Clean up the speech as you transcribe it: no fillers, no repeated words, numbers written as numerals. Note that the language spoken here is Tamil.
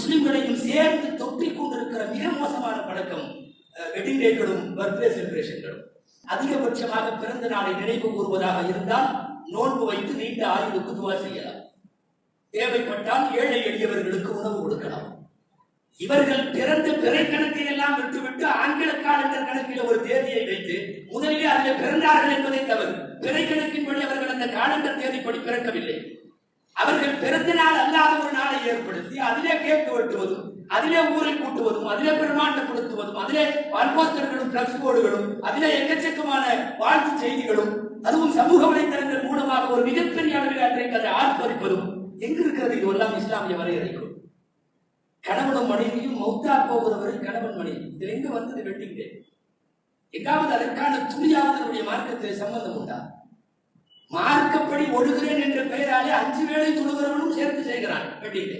முஸ்லிம்களையும் சேர்ந்து தொட்டிக் கொண்டிருக்கிற மிக மோசமான பழக்கம் வெட்டிங் டேக்களும் பர்த்டே செலிப்ரேஷன்களும். அதிகபட்சமாக பிறந்த நாளை நினைவு கூறுவதாக இருந்தால் நோன்பு வைத்து நீண்ட ஆயுளுக்கு துவா செய்யலாம். தேவைப்பட்டால் ஏழை எளியவர்களுக்கு உணவு கொடுக்கலாம். இவர்கள் பிறந்த பிறை கணக்கை எல்லாம் விட்டுவிட்டு ஆங்கில காலண்டர் கணக்கில் ஒரு தேதியை வைத்து முதலிலே அதில் பிறந்தார்கள் என்பதை தவறு. பிறை கணக்கின்படி அவர்கள் அந்த காலண்டர் தேதிப்படி பிறக்கவில்லை. அவர்கள் பிறந்த நாள் அல்லாத ஒரு நாளை ஏற்படுத்தி அதிலே கேக்கு வெட்டுவதும், அதிலே ஊரை கூட்டுவதும், அதிலே பிரமாண்டப்படுத்துவதும், அதிலே வால்போஸ்டர்களும் பிளக்ஸ் போர்டுகளும், அதிலே எக்கச்சக்கமான வாழ்த்து செய்திகளும், அதுவும் சமூக வலைதளங்கள் மூலமாக ஒரு மிகப்பெரிய அளவில் அன்றைக்கு அதை ஆர்ப்பரிப்பதும் எங்கு இருக்கிறது? இதுவெல்லாம் இஸ்லாமிய வரையறைக்கும். கணவனும் மனைவியும் மௌத்தா போகிறவரை கணவன் மனைவி, இதில் எங்க வந்தது வெட்டிங் டே? எங்காவது அதற்கான துணியாவது நம்முடைய மார்க்கத்தில் சம்பந்தம் உண்டா? மார்க்கப்படி ஒழுகிறேன் என்ற பெயராலே 5 வேளை தொழுகிறவனும் சேர்த்து செய்கிறான் வெட்டிங் டே.